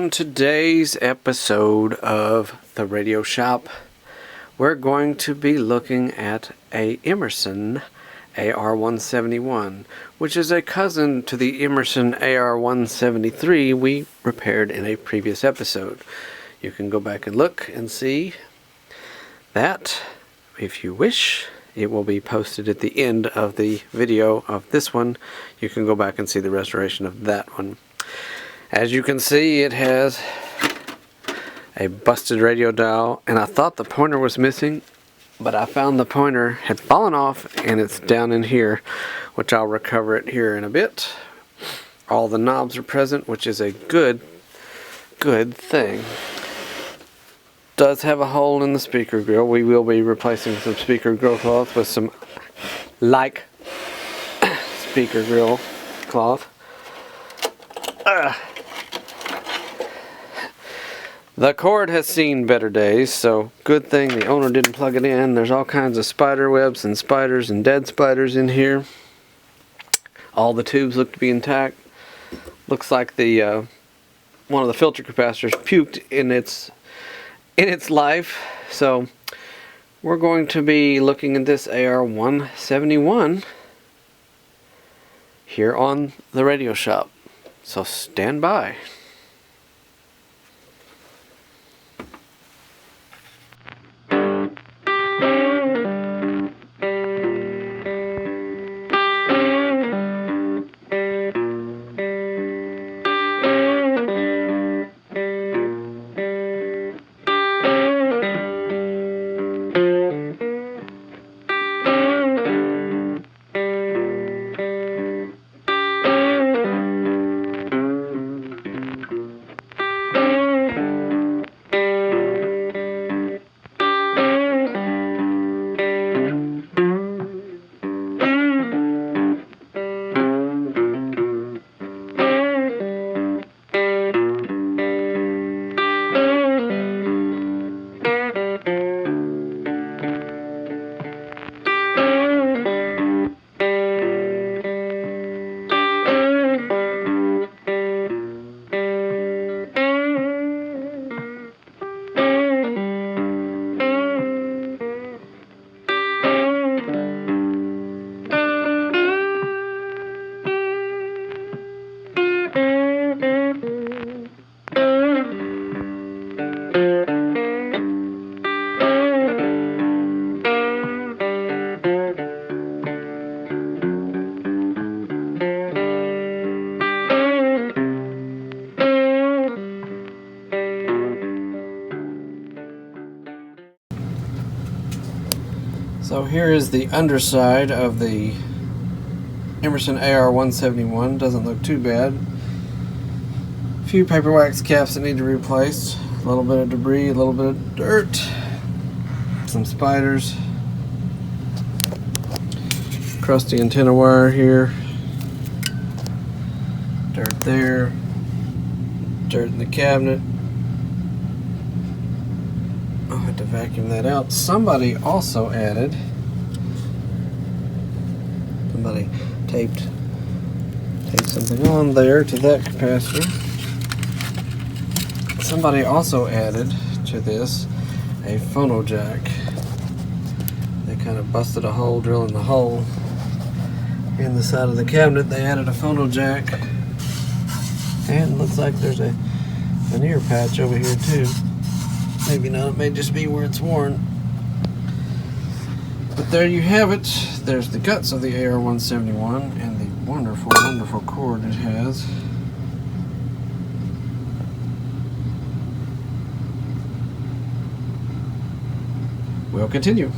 On today's episode of The Radio Shop, we're going to be looking at a Emerson AR-171, which is a cousin to the Emerson AR-173 we repaired in a previous episode. You can go back and look and see that if you wish. It will be posted at the end of the video of this one. You can go back and see the restoration of that one. As you can see, it has a busted radio dial, and I thought the pointer was missing, but I found the pointer had fallen off and it's down in here, which I'll recover it here in a bit. All the knobs are present, which is a good thing. Does have a hole in the speaker grill. We will be replacing some speaker grill cloth with some speaker grill cloth. The cord has seen better days, so good thing the owner didn't plug it in. There's all kinds of spider webs and spiders and dead spiders in here. All the tubes look to be intact. Looks like the one of the filter capacitors puked in its life. So we're going to be looking at this AR-171 here on the Radio Shop. So stand by. So here is the underside of the Emerson AR-171. Doesn't look too bad. A few paper wax caps that need to be replaced. A little bit of debris, a little bit of dirt. Some spiders. Crusty antenna wire here. Dirt there. Dirt in the cabinet. I'll have to vacuum that out. Somebody also added, taped something on there to that capacitor. Somebody also added to this a phono jack. They kind of busted a hole, drilling the hole in the side of the cabinet. They added a phono jack, and it looks like there's a veneer patch over here too. Maybe not, it may just be where it's worn. But there you have it. There's the guts of the AR-171 and the wonderful cord it has. We'll continue.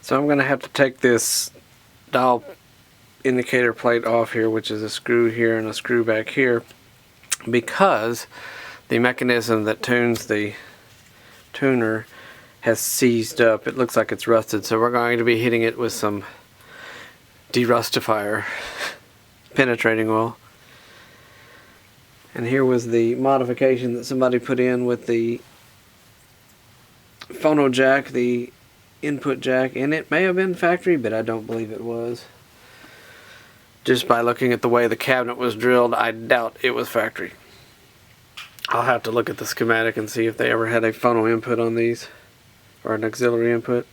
So I'm going to have to take this dial indicator plate off here, which is a screw here and a screw back here, because the mechanism that tunes the tuner has seized up. It looks like it's rusted, so we're going to be hitting it with some derustifier penetrating oil. And here was the modification that somebody put in with the phono jack, the input jack, and it may have been factory, but I don't believe it was. Just by looking at the way the cabinet was drilled, I doubt it was factory. I'll have to look at the schematic and see if they ever had a phono input on these, or an auxiliary input.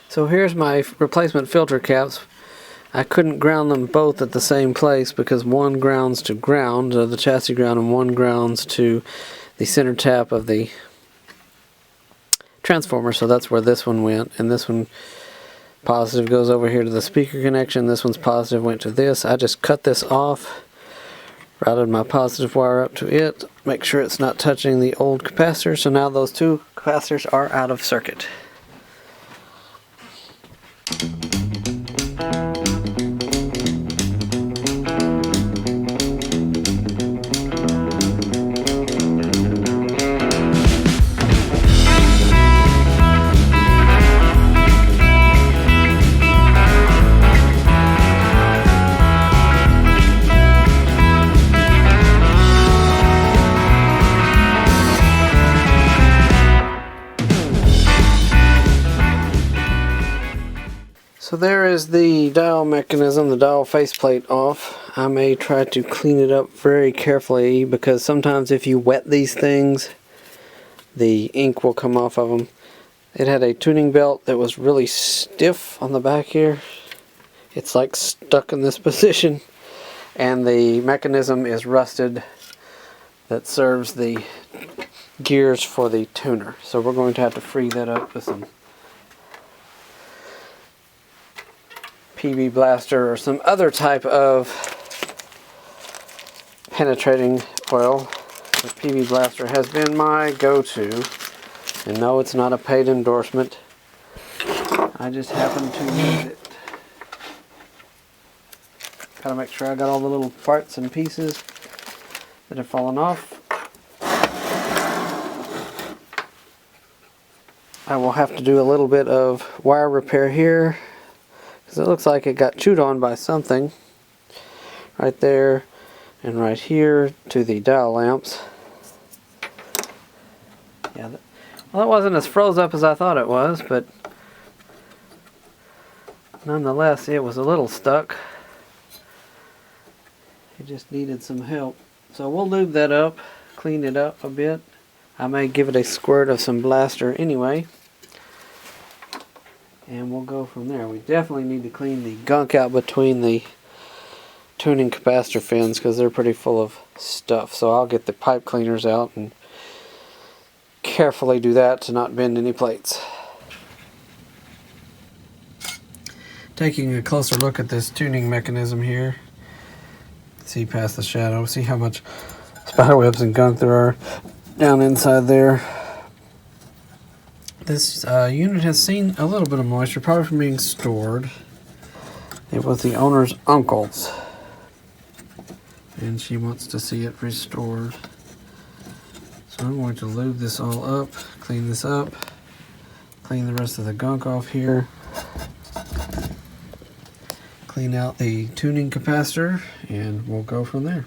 So here's my replacement filter caps. I couldn't ground them both at the same place because one grounds to ground, the chassis ground, and one grounds to the center tap of the transformer. So that's where this one went, and this one positive goes over here to the speaker connection. This one's positive went to this. I just cut this off, routed my positive wire up to it, make sure it's not touching the old capacitor. So now those two capacitors are out of circuit. So there is the dial mechanism, the dial faceplate off. I may try to clean it up very carefully because sometimes if you wet these things, the ink will come off of them. It had a tuning belt that was really stiff on the back here. It's like stuck in this position, and the mechanism is rusted that serves the gears for the tuner. So we're going to have to free that up with some PB Blaster or some other type of penetrating oil. The PB Blaster has been my go-to, and no, it's not a paid endorsement. I just happen to use it. Gotta make sure I got all the little parts and pieces that have fallen off. I will have to do a little bit of wire repair here, because it looks like it got chewed on by something right there and right here to the dial lamps. Yeah, well, it wasn't as froze up as I thought it was, but nonetheless it was a little stuck. It just needed some help. So we'll lube that up, clean it up a bit. I may give it a squirt of some blaster anyway, and we'll go from there. We definitely need to clean the gunk out between the tuning capacitor fins because they're pretty full of stuff. So I'll get the pipe cleaners out and carefully do that to not bend any plates. Taking a closer look at this tuning mechanism here. See past the shadow. See how much spiderwebs and gunk there are down inside there. This unit has seen a little bit of moisture, probably from being stored. It was the owner's uncle's, and she wants to see it restored. So I'm going to lube this all up, clean this up, clean the rest of the gunk off here, clean out the tuning capacitor, and we'll go from there.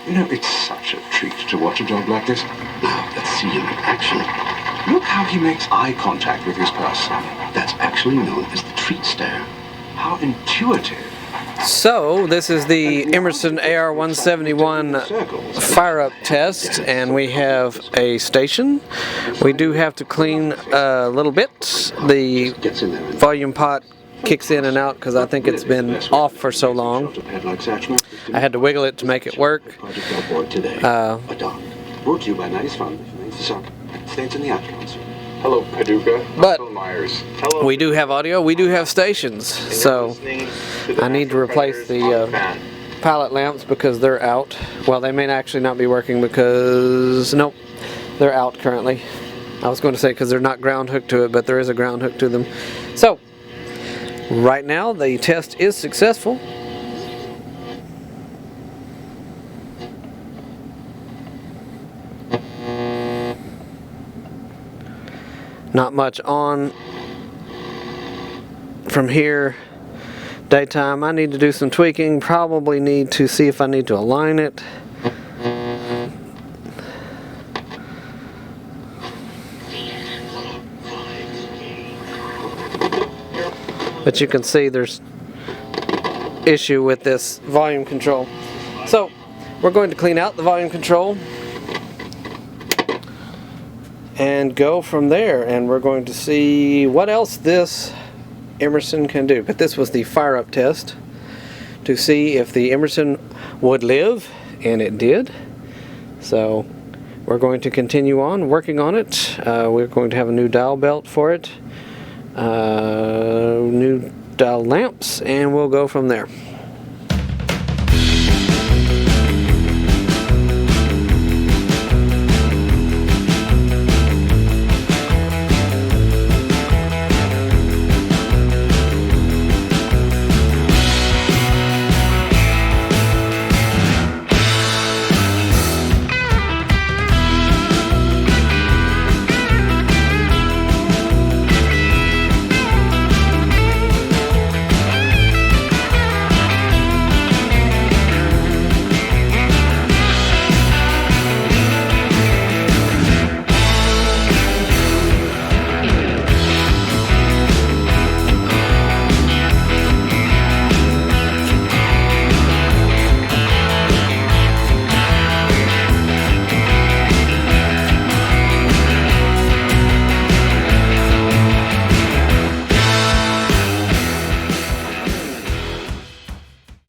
You know, it's such a treat to watch a job like this. Now, let's see him in action. Look how he makes eye contact with his person. That's actually known as the treat stare. How intuitive. So, this is the Emerson AR-171 fire-up test, and we have a station. We do have to clean a little bit. The volume pot kicks in and out because I think it's been off for so long. I had to wiggle it to make it work. Hello, Paducah. But Myers. Hello. we do have audio, we do have stations, so I need to replace the pilot lamps because they're out. Well, they may actually not be working because, nope, they're out currently. I was going to say because they're not ground hooked to it, but there is a ground hook to them. So, right now the test is successful. Not much on from here. Daytime, I need to do some tweaking. Probably need to see if I need to align it. But you can see there's issue with this volume control. So we're going to clean out the volume control and go from there, and we're going to see what else this Emerson can do. But this was the fire-up test to see if the Emerson would live, and it did. So we're going to continue on working on it. We're going to have a new dial belt for it, new dial lamps, and we'll go from there.